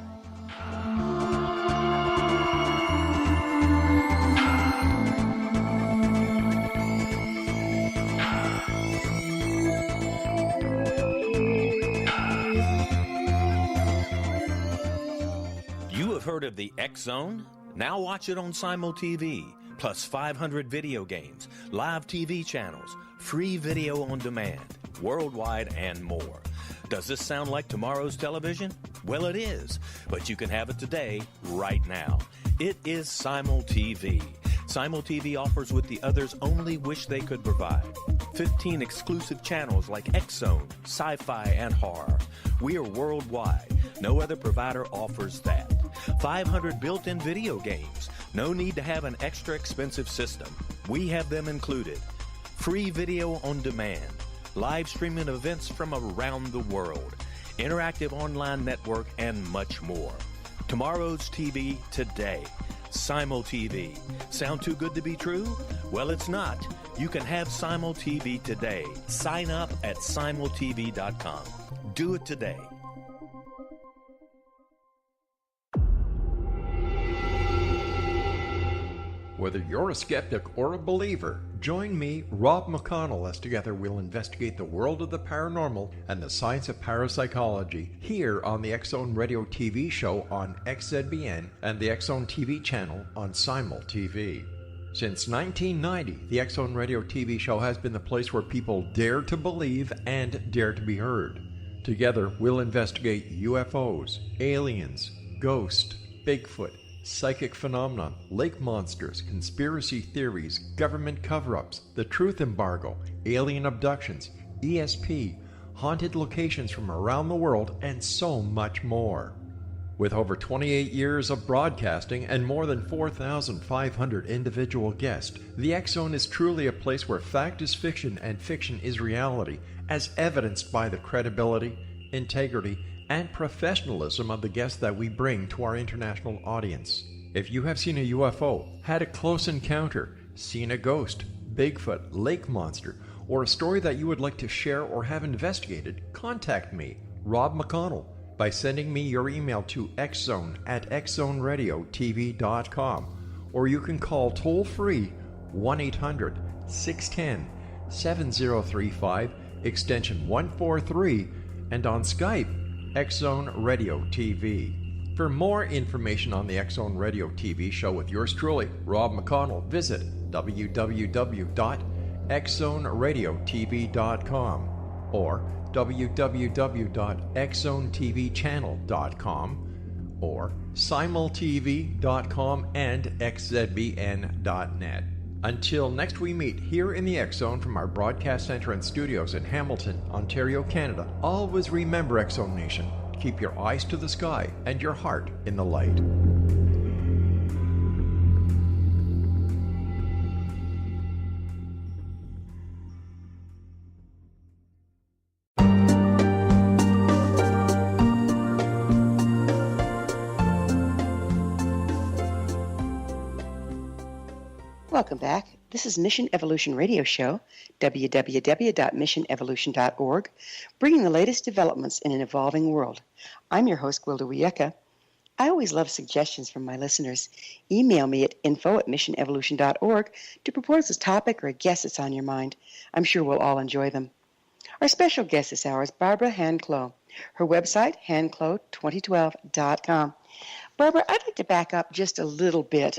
Heard of the X Zone? Now watch it on Simul TV, plus 500 video games, live TV channels, free video on demand, worldwide, and more. Does this sound like tomorrow's television? Well, it is, but you can have it today, right now. It is Simul TV. Simul TV offers what the others only wish they could provide. 15 exclusive channels like X Zone, sci-fi, and horror. We are worldwide. No other provider offers that. 500 built-in video games. No need to have an extra expensive system. We have them included. Free video on demand. Live streaming events from around the world. Interactive online network, and much more. Tomorrow's TV today. Simul TV. Sound too good to be true? Well, it's not. You can have Simul TV today. Sign up at simultv.com. Do it today. Whether you're a skeptic or a believer, join me, Rob McConnell, as together we'll investigate the world of the paranormal and the science of parapsychology here on the X Zone Radio TV show on XZBN and the X Zone TV channel on Simul TV. Since 1990, the X Zone Radio TV show has been the place where people dare to believe and dare to be heard. Together, we'll investigate UFOs, aliens, ghosts, Bigfoot, psychic phenomenon, lake monsters, conspiracy theories, government cover-ups, the truth embargo, alien abductions, ESP, haunted locations from around the world, and so much more. With over 28 years of broadcasting and more than 4,500 individual guests, the X Zone is truly a place where fact is fiction and fiction is reality, as evidenced by the credibility, integrity, and professionalism of the guests that we bring to our international audience. If you have seen a UFO, had a close encounter, seen a ghost, Bigfoot, lake monster, or a story that you would like to share or have investigated, contact me, Rob McConnell, by sending me your email to xzone@xzoneradiotv.com, or you can call toll-free 1-800-610-7035, extension 143, and on Skype, X Zone Radio TV. For more information on the X Zone Radio TV show with yours truly, Rob McConnell, visit www.xzoneradiotv.com. or www.xzonetvchannel.com, or simultv.com and xzbn.net. Until next we meet here in the X Zone from our broadcast center and studios in Hamilton, Ontario, Canada, always remember, X Zone Nation, keep your eyes to the sky and your heart in the light. Welcome back. This is Mission Evolution Radio Show, www.missionevolution.org, bringing the latest developments in an evolving world. I'm your host, Gwilda Wiyaka. I always love suggestions from my listeners. Email me at info@missionevolution.org to propose a topic or a guest that's on your mind. I'm sure we'll all enjoy them. Our special guest this hour is Barbara Clow. Her website, handclow2012.com. Barbara, I'd like to back up just a little bit.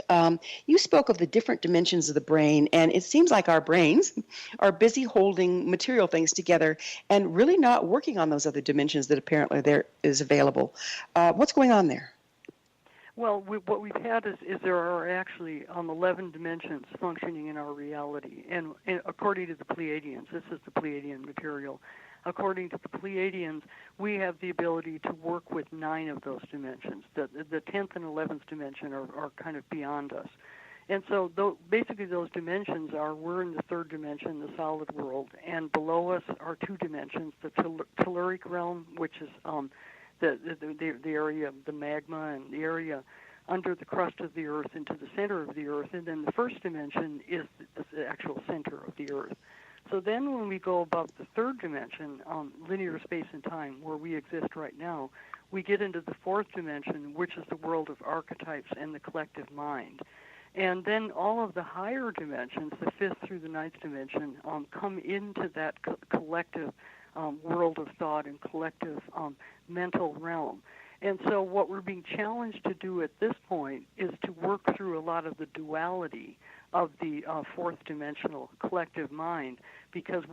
You spoke of the different dimensions of the brain, and it seems like our brains are busy holding material things together and really not working on those other dimensions that apparently there is available. What's going on there? Well, what we've had is there are actually 11 dimensions functioning in our reality, and according to the Pleiadians, this is the Pleiadian material. According to the Pleiadians, we have the ability to work with 9 of those dimensions. The 10th and 11th dimension are kind of beyond us. And so basically those dimensions we're in the 3rd dimension, the solid world, and below us are 2 dimensions, the telluric realm, which is the area of the magma and the area under the crust of the earth into the center of the earth, and then the 1st dimension is the actual center of the earth. So then when we go above the 3rd dimension, linear space and time, where we exist right now, we get into the 4th dimension, which is the world of archetypes and the collective mind. And then all of the higher dimensions, the 5th through the 9th dimension, come into that collective world of thought and collective mental realm. And so what we're being challenged to do at this point is to work through a lot of the duality of the 4th dimensional collective mind, because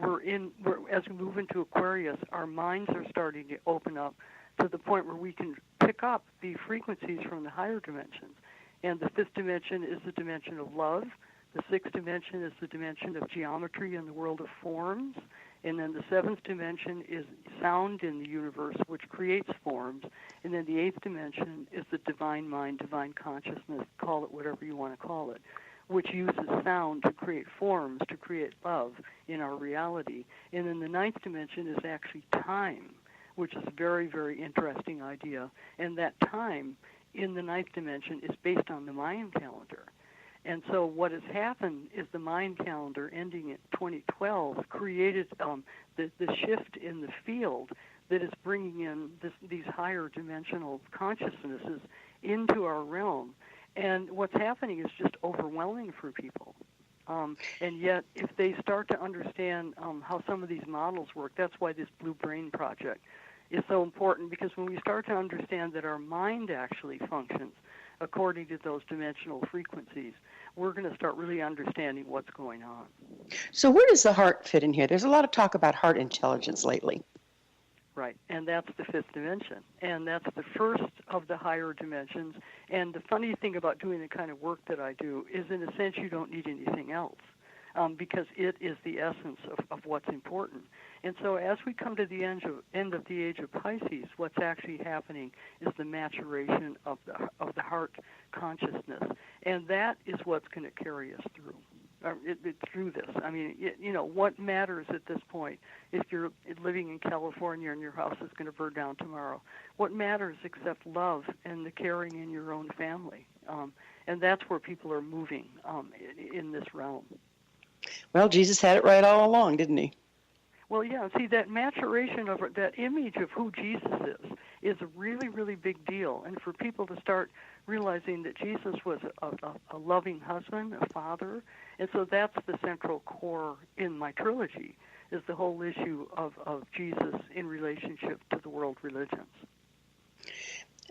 as we move into Aquarius, our minds are starting to open up to the point where we can pick up the frequencies from the higher dimensions. And the 5th dimension is the dimension of love. The 6th dimension is the dimension of geometry and the world of forms. And then the 7th dimension is sound in the universe, which creates forms. And then the 8th dimension is the divine mind, divine consciousness, call it whatever you want to call it, which uses sound to create forms, to create love in our reality. And then the 9th dimension is actually time, which is a very, very interesting idea. And that time in the 9th dimension is based on the Mayan calendar. And so what has happened is the Mayan calendar ending in 2012 created the shift in the field that is bringing in these higher dimensional consciousnesses into our realm. And what's happening is just overwhelming for people. And yet, if they start to understand how some of these models work, that's why this Blue Brain Project is so important, because when we start to understand that our mind actually functions according to those dimensional frequencies, we're going to start really understanding what's going on. So where does the heart fit in here? There's a lot of talk about heart intelligence lately. Right, and that's the 5th dimension, and that's the first of the higher dimensions. And the funny thing about doing the kind of work that I do is, in a sense, you don't need anything else, because it is the essence of what's important. And so as we come to the end of the age of Pisces, what's actually happening is the maturation of the heart consciousness, and that is what's going to carry us through. Through this. I mean, what matters at this point if you're living in California and your house is going to burn down tomorrow? What matters except love and the caring in your own family? And that's where people are moving in this realm. Well, Jesus had it right all along, didn't he? Well, yeah, see, that maturation of that image of who Jesus is a really, really big deal. And for people to start realizing that Jesus was a loving husband, a father, and so that's the central core in my trilogy, is the whole issue of Jesus in relationship to the world religions.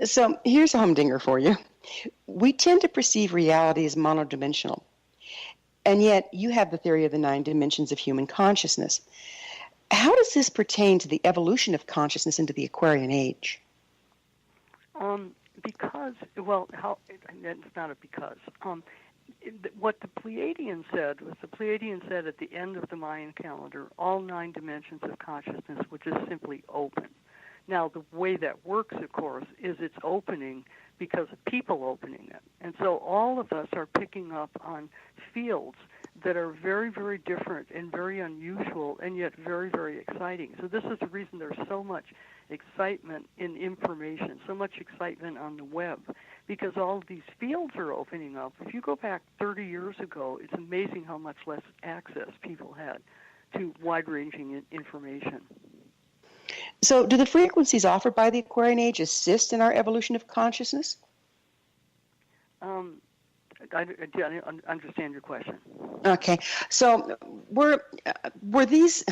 So here's a humdinger for you. We tend to perceive reality as monodimensional, and yet you have the theory of the 9 dimensions of human consciousness. How does this pertain to the evolution of consciousness into the Aquarian Age? Because, well, it's not a because. What the Pleiadians said was at the end of the Mayan calendar, all 9 dimensions of consciousness would just simply open. Now, the way that works, of course, is it's opening because of people opening it. And so all of us are picking up on fields that are very, very different and very unusual and yet very, very exciting. So this is the reason there's so much excitement in information, so much excitement on the web, because all of these fields are opening up. If you go back 30 years ago, it's amazing how much less access people had to wide-ranging information. So do the frequencies offered by the Aquarian Age assist in our evolution of consciousness? I understand your question. Okay. So were these,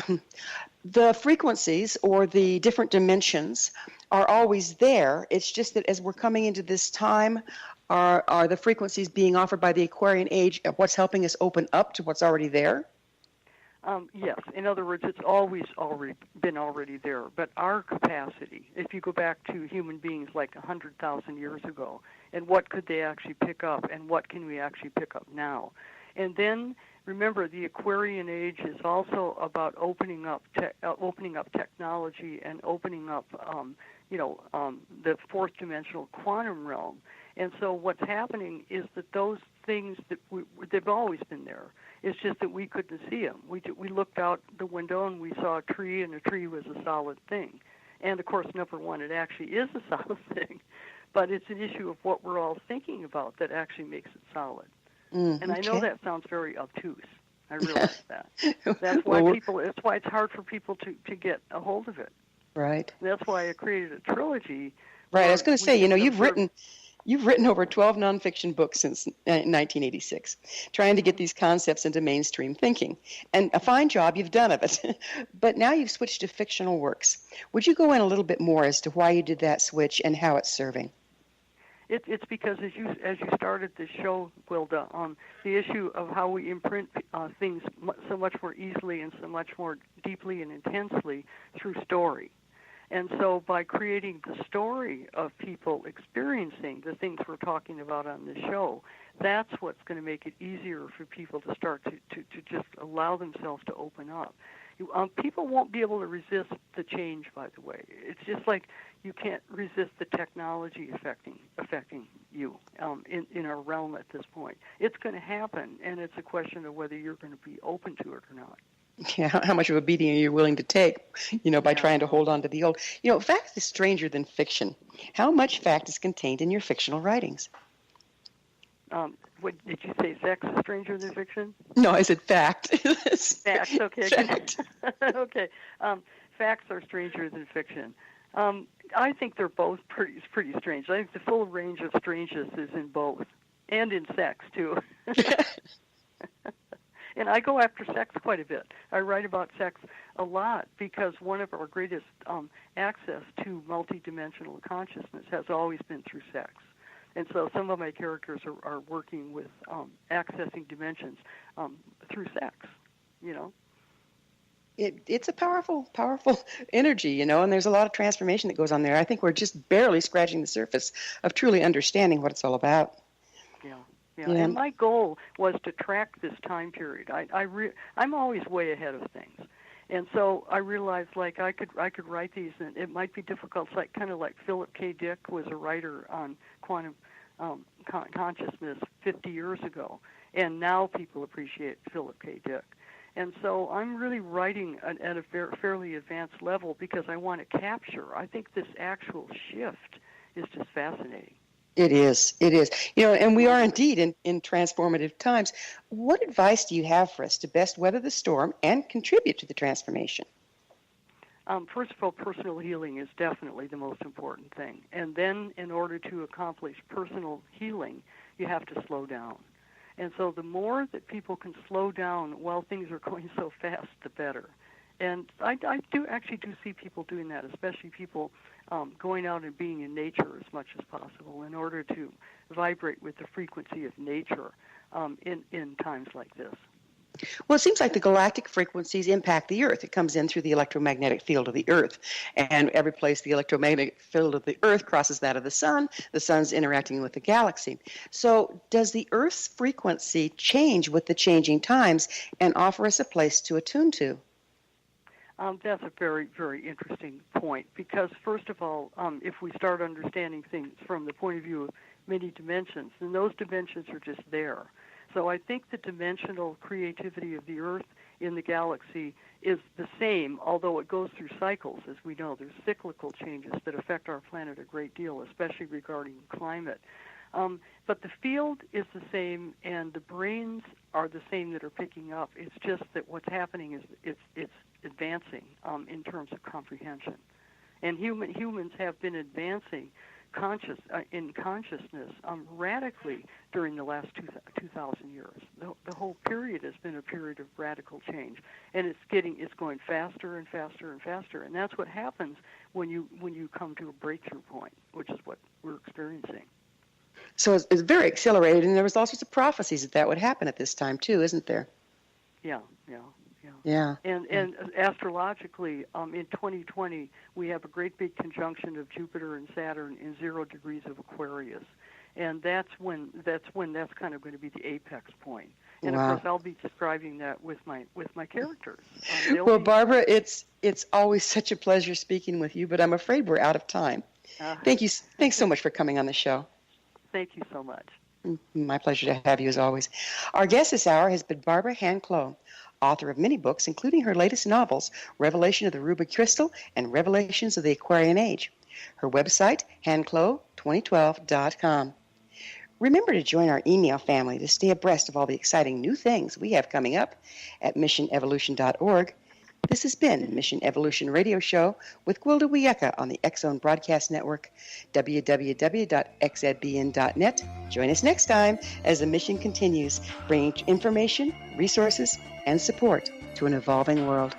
the frequencies or the different dimensions are always there? It's just that as we're coming into this time, are the frequencies being offered by the Aquarian Age what's helping us open up to what's already there? Yes. In other words, it's always been already there. But our capacity, if you go back to human beings like 100,000 years ago, and what could they actually pick up, and what can we actually pick up now? And then remember, the Aquarian Age is also about opening up technology and opening up, the fourth dimensional quantum realm. And so what's happening is that those things they've always been there. It's just that we couldn't see them. We looked out the window and we saw a tree, and the tree was a solid thing. And, of course, number one, it actually is a solid thing. But it's an issue of what we're all thinking about that actually makes it solid. And I know that sounds very obtuse. I realize that. That's why that's why it's hard for people to get a hold of it. Right. That's why I created a trilogy. Right. I was going to say, you've written over 12 nonfiction books since 1986, trying to get these concepts into mainstream thinking. And a fine job you've done of it. But now you've switched to fictional works. Would you go in a little bit more as to why you did that switch and how it's serving? It's because as you started this show, Wilda, the issue of how we imprint things so much more easily and so much more deeply and intensely through story. And so by creating the story of people experiencing the things we're talking about on this show, that's what's going to make it easier for people to start to just allow themselves to open up. People won't be able to resist the change, by the way. It's just like you can't resist the technology affecting you in our realm at this point. It's going to happen, and it's a question of whether you're going to be open to it or not. Yeah, how much of a beating are you willing to take, by trying to hold on to the old? Fact is stranger than fiction. How much fact is contained in your fictional writings? What did you say? Sex is stranger than fiction? No, I said fact. Fact, okay. Fact. Okay. Facts are stranger than fiction. I think they're both pretty strange. I think the full range of strangeness is in both, and in sex, too. And I go after sex quite a bit. I write about sex a lot because one of our greatest access to multidimensional consciousness has always been through sex. And so some of my characters are working with accessing dimensions through sex, It's a powerful energy, and there's a lot of transformation that goes on there. I think we're just barely scratching the surface of truly understanding what it's all about. Yeah. And my goal was to track this time period. I'm always way ahead of things. And so I realized, I could write these, and it might be difficult. It's kind of like Philip K. Dick was a writer on quantum consciousness 50 years ago, and now people appreciate Philip K. Dick. And so I'm really writing at a fairly advanced level because I want to capture. I think this actual shift is just fascinating. It is. And we are indeed in transformative times. What advice do you have for us to best weather the storm and contribute to the transformation? First of all, personal healing is definitely the most important thing. And then in order to accomplish personal healing, you have to slow down. And so the more that people can slow down while things are going so fast, the better. And I do see people doing that, especially people going out and being in nature as much as possible in order to vibrate with the frequency of nature in times like this. Well, it seems like the galactic frequencies impact the Earth. It comes in through the electromagnetic field of the Earth. And every place the electromagnetic field of the Earth crosses that of the sun's interacting with the galaxy. So does the Earth's frequency change with the changing times and offer us a place to attune to? That's a very, very interesting point because, first of all, if we start understanding things from the point of view of many dimensions, then those dimensions are just there. So I think the dimensional creativity of the Earth in the galaxy is the same, although it goes through cycles. As we know, there's cyclical changes that affect our planet a great deal, especially regarding climate. But the field is the same, and the brains are the same that are picking up. It's just that what's happening is it's advancing in terms of comprehension. And humans have been advancing in consciousness radically during the last 2,000 years. The whole period has been a period of radical change, and it's going faster and faster and faster. And that's what happens when you come to a breakthrough point, which is what we're experiencing. So it's very accelerated, and there was all sorts of prophecies that would happen at this time too, isn't there? Yeah. Yeah. And astrologically, in 2020, we have a great big conjunction of Jupiter and Saturn in 0 degrees of Aquarius, and that's when that's kind of going to be the apex point. And Wow. of course, I'll be describing that with my characters. Well, Barbara, it's always such a pleasure speaking with you, but I'm afraid we're out of time. Thanks so much for coming on the show. Thank you so much. My pleasure to have you as always. Our guest this hour has been Barbara Han Clow, author of many books, including her latest novels, Revelation of the Ruby Crystal and Revelations of the Aquarian Age. Her website, hanclow2012.com. Remember to join our email family to stay abreast of all the exciting new things we have coming up at missionevolution.org. This has been Mission Evolution Radio Show with Gwilda Wiyaka on the X-Zone Broadcast Network, www.xzbn.net. Join us next time as the mission continues, bringing information, resources, and support to an evolving world.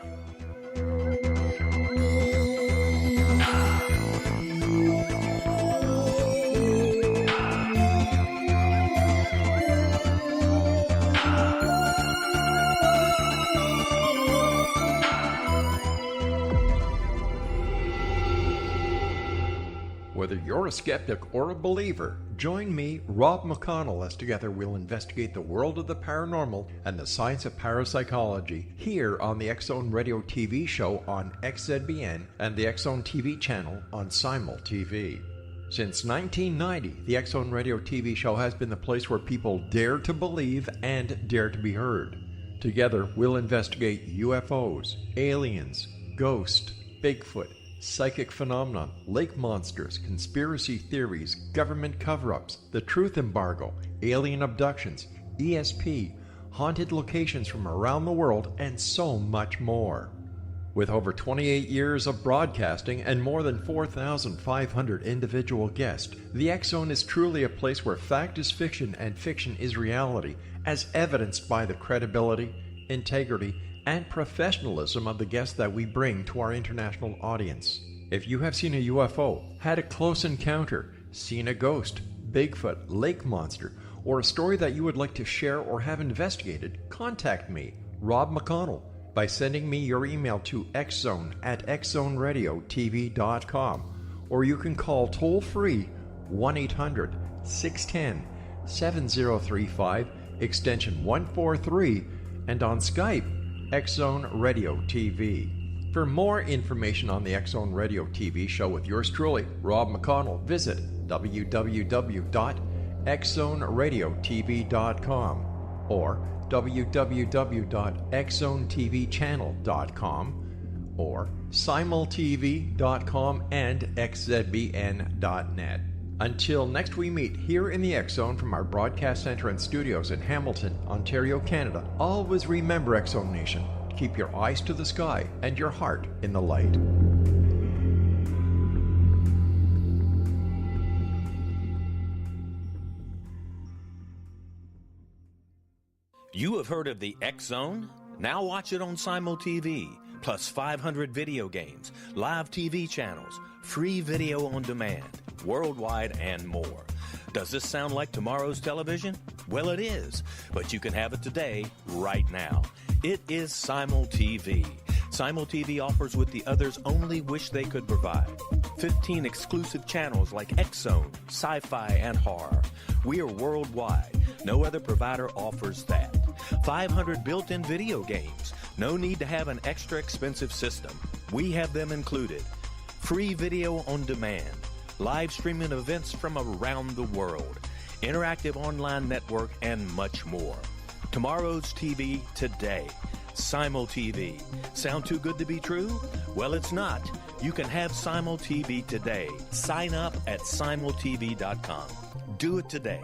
Whether you're a skeptic or a believer, join me, Rob McConnell, as together we'll investigate the world of the paranormal and the science of parapsychology here on the X-Zone Radio TV show on XZBN and the X-Zone TV channel on Simul TV. Since 1990, the X-Zone Radio TV show has been the place where people dare to believe and dare to be heard. Together, we'll investigate UFOs, aliens, ghosts, Bigfoot, psychic phenomenon, lake monsters, conspiracy theories, government cover-ups, the truth embargo, alien abductions, ESP, haunted locations from around the world, and so much more. With over 28 years of broadcasting and more than 4,500 individual guests, the X-Zone is truly a place where fact is fiction and fiction is reality, as evidenced by the credibility, integrity, and professionalism of the guests that we bring to our international audience. If you have seen a UFO, had a close encounter, seen a ghost, Bigfoot, lake monster, or a story that you would like to share or have investigated, contact me, Rob McConnell, by sending me your email to xzone@xzoneradiotv.com, or you can call toll-free 1-800-610-7035, extension 143, and on Skype, X-Zone Radio TV. For more information on the X-Zone Radio TV show with yours truly, Rob McConnell, visit www.xzoneradiotv.com or www.xzonetvchannel.com or simultv.com and xzbn.net. Until next we meet here in the X-Zone from our broadcast center and studios in Hamilton, Ontario, Canada, always remember, X-Zone Nation, keep your eyes to the sky and your heart in the light. You have heard of the X-Zone? Now watch it on Simul TV, plus 500 video games, live TV channels, free video on demand, worldwide, and more. Does this sound like tomorrow's television? Well, it is, but you can have it today, right now. It is Simul TV. Simul TV offers what the others only wish they could provide. 15 exclusive channels like X-Zone, Sci-Fi, and Horror. We are worldwide. No other provider offers that. 500 built-in video games. No need to have an extra expensive system. We have them included. Free video on demand. Live streaming events from around the world. Interactive online network, and much more. Tomorrow's TV today. Simul TV. Sound too good to be true? Well, it's not. You can have Simul TV today. Sign up at simultv.com. Do it today.